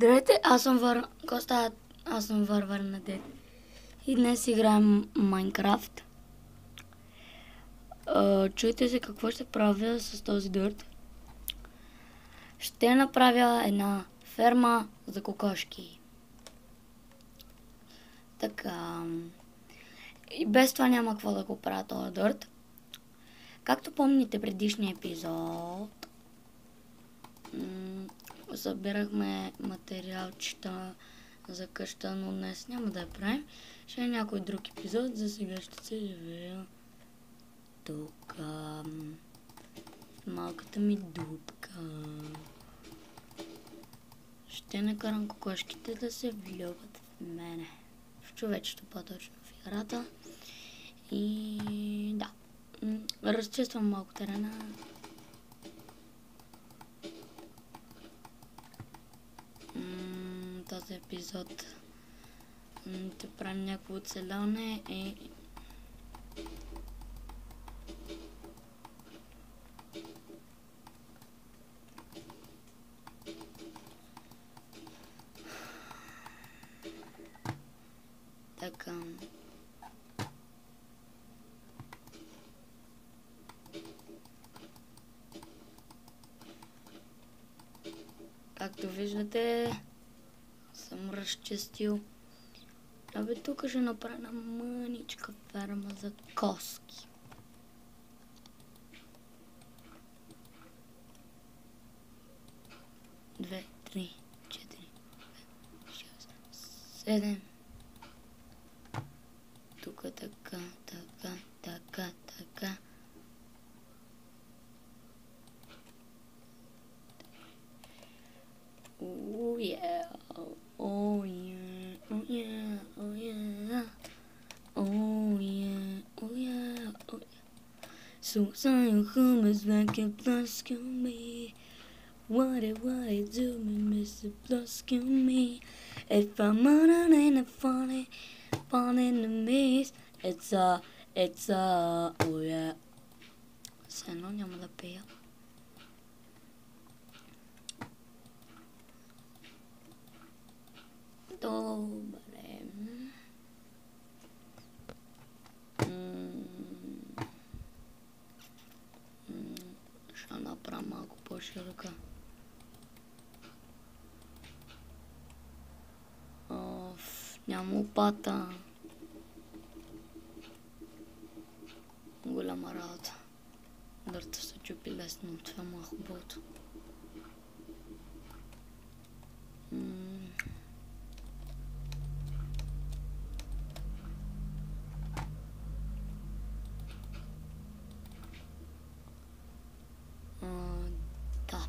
Здравейте, Коста, аз съм Варвар на Дед. И днес играем Майнкрафт. Чуйте се какво ще правя с този дърт. Ще направя една ферма за кокошки. Така. И без това няма какво да го правя този дърт. Както помните предишния епизод, събирахме материалчета за къща, но днес няма да я правим. Ще е някой друг епизод. За сега ще се живея тук. Малката ми дупка. Ще накарам кокошките да се влюбят в мене. В човечето, по-точно в играта. И да. Разчиствам малко терена. Този епизод ще правим някакво оцеляване и така. Както виждате, съм разчистил. Абе, тук ще направя една мъничка ферма за коски. Две, три, четири, пет, шест, седем. Тук така, така, така, така. Oh yeah, oh yeah, oh yeah, oh yeah, oh yeah, oh yeah, oh yeah. So you come as like a plus kill me. What it do me, Mr. Plus kill me. If I'm on in a funny, fun in the maze, it's oh yeah. Se no няма да пея. Добре. Ще направя малко по-широка. Няма лопата. Голяма работа. Дърта се чупи лесно, това е хубавото. Да.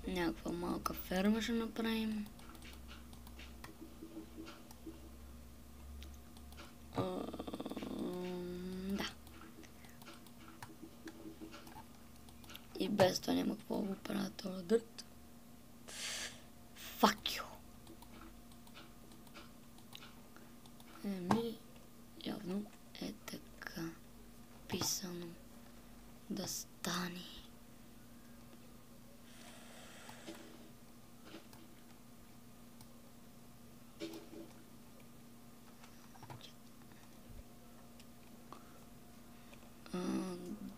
Някаква малка ферма ще направим. Да. И без това няма какво да го правя този дърт. Fuck you. Явно е така писано да стане.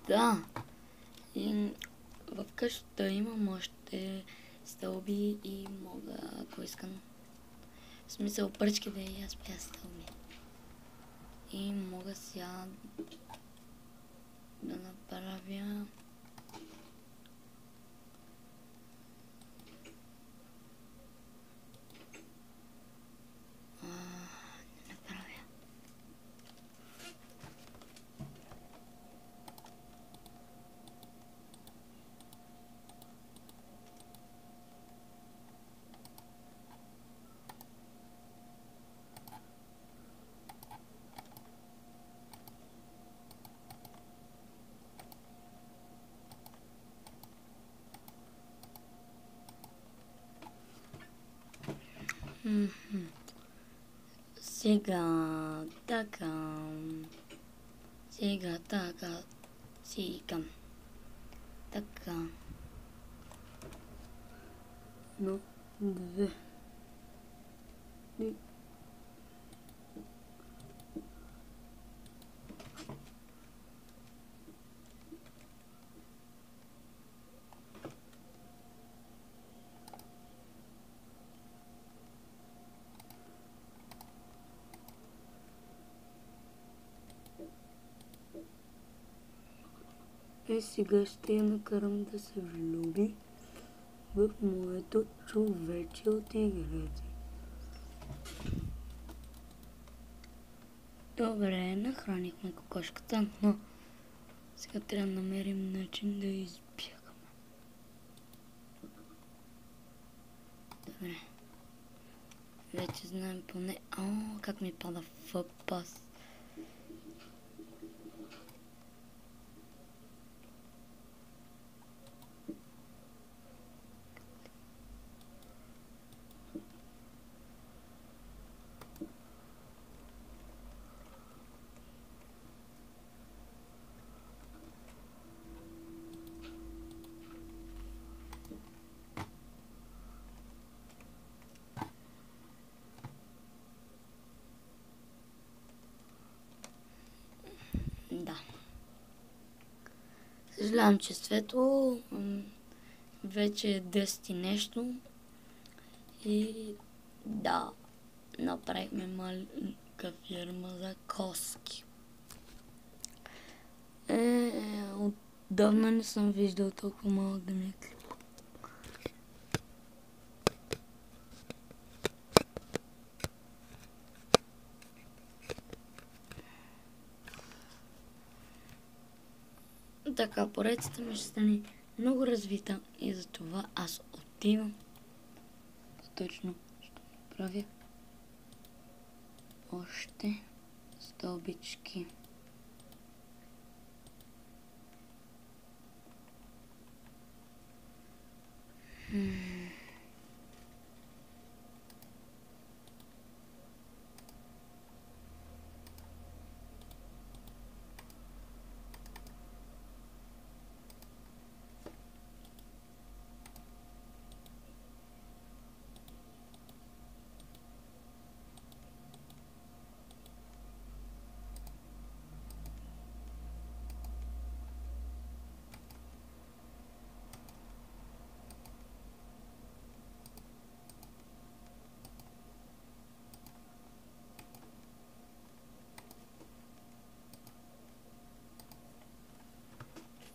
Да. И в къщата имам още стълби и мога, ако искам, в смисъл пръчки да и аз пя стълби. И мога сега да направя Сега, така. Сега така си към. Така. Но, две. И сега ще я накарам да се влюби в моето човече от играта. Добре, нахранихме кокошката, но сега трябва да намерим начин да избягаме. Добре. Вече знаем поне... О, как ми пада фъпас. Да. Съжалявам, че светло вече е 10 и нещо. И да, направихме малка фирма за коски. Отдавна не съм виждал толкова малък да ми е клип. Така, поредицата ми ще стане много развита и затова аз отивам. Точно ще направя още стълбички.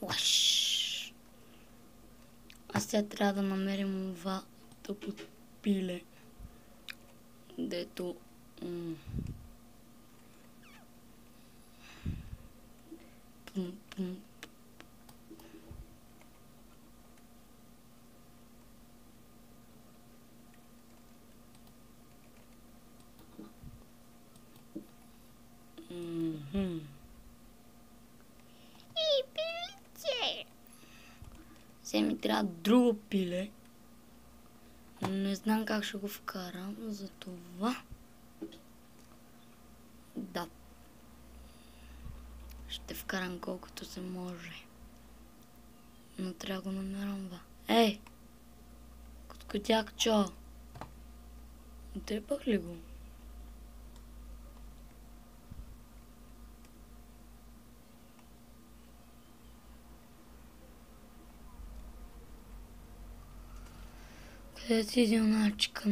Лаш. А сега трябва да намерим това тъпо пиле, дето И пилече! Сега ми трябва друго пиле. Но не знам как ще го вкарам, за това. Да. Ще вкарам колкото се може. Но трябва да го намерам. Ей! Коткотякчо! Отрепах ли го? Къде си дилначка?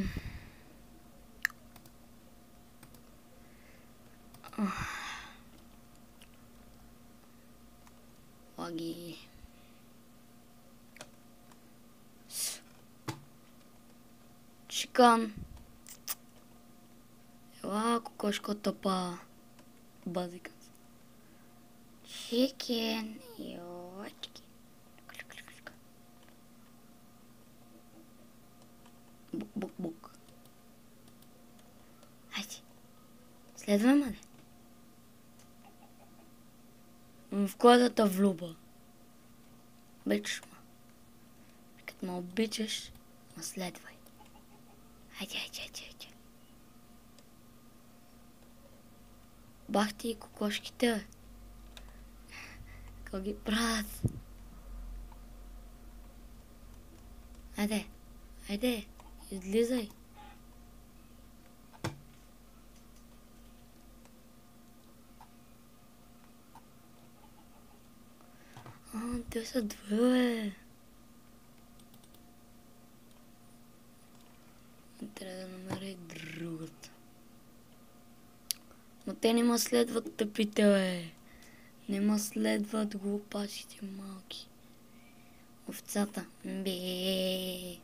Лаги. Чикан. Ела, кокошко тъпа. Базика. Чикен. Йочки. Бук. Хайде. Следвай ме. В кодата влюба. Обичаш ме. Като ме обичаш, ме следвай. Хайде. Бах ти и кокошките. Какво ги правят? Айде, излизай. Те са две. Трябва да намеря и другата. Но те не ма следват тъпите, бе. Не ма следват глупачите малки. Овцата. Бе.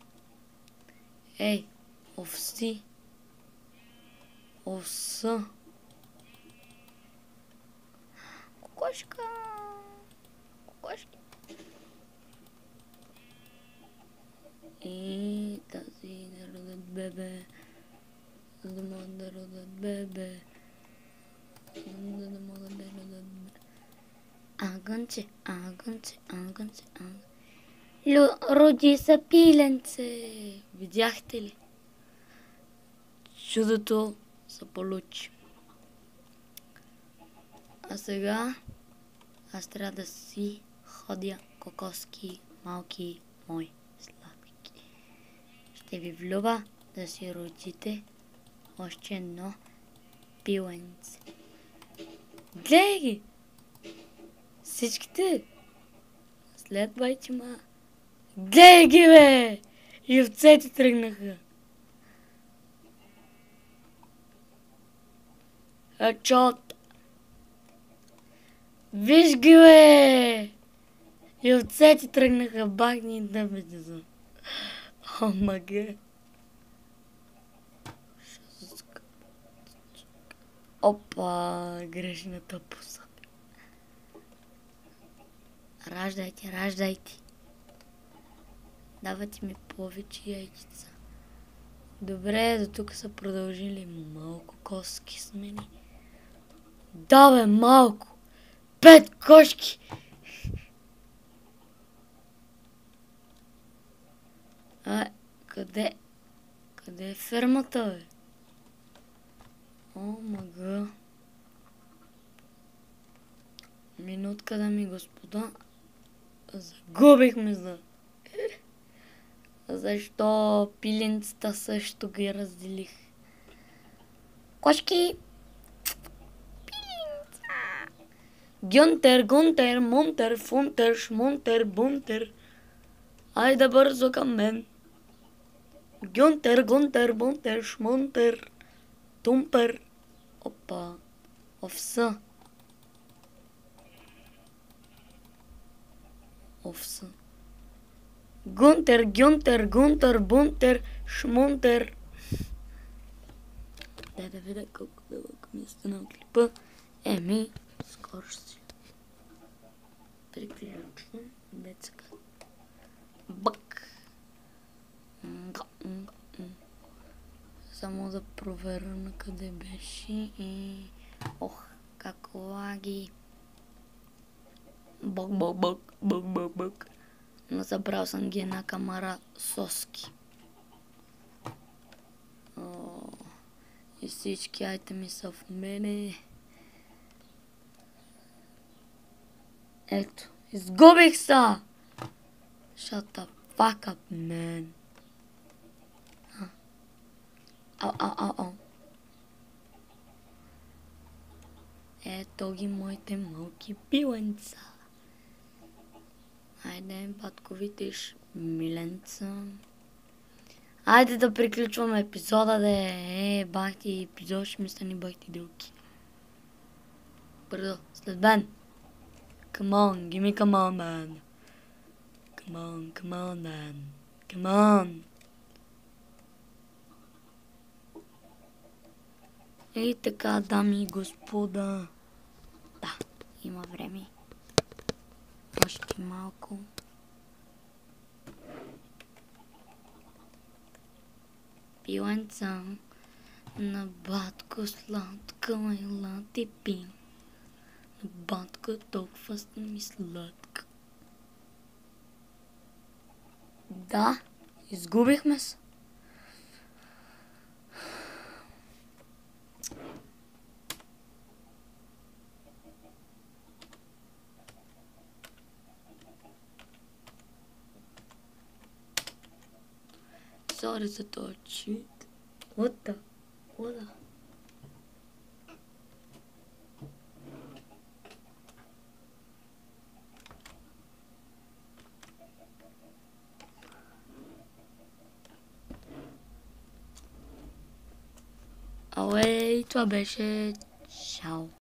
Ей, овси. Овса. Кокошка. Кокошки. И тази да родят бебе. За да могат да родят бебе. За да могат да родят бебе. Агънче. Роди са пиленце. Видяхте ли? Чудото се получи. А сега аз трябва да си ходя кокоски, малки мои сладки. Ще ви влюба да си родите още едно пиленце. Гледай ги! Всичките! Следвайте ма! Гледай ги, бе! И овцете тръгнаха. Чот! Виж ги, бе! И овцете тръгнаха, бахни и дъбите за. О, маге! Опа! Грешната посока. Раждайте. Давате ми повече яйчица. Добре, до тук са продължили. Малко коски с мене. Да, бе, малко. 5 кошки. Къде е фермата, бе? О, мага. Минутка, дами и господа. Загубихме за... Защо пиленцата също ги разделих? Кошки! Пиленца! Гюнтер, Монтер, Фунтер, Шмонтер, Бунтер. Айде бързо към мен. Гюнтер, Бунтер, Шмонтер, Тумпер. Опа! Овса. Гунтер, Бунтер, Шмунтер. Дай да видя колко дълъг ми стана клипа. Скоро ще приключвам. Децка. Бък. Само да проверя на къде беше и... Ох, как лаги. Бък. Но забрал съм ги една камара соски. И всички айтеми са в мене. Ето, изгубих са! Shut the fuck up, man. Ау. Ето ги моите малки пиленца. Айде, батковите миленца. Айде да приключваме епизода, бахти епизод, ще ми стани бахти дълги. Бързо, след мен. Come on, give me come on, man. Come on, man. Come on. И така, дами и господа. Да, има време. Още малко. Пиленца на батко сладка, ела ти пи. На батко толкова сте ми сладка. Да, изгубихме се. sorry se toči. What the? What the? Ahoj, to beše. Čau.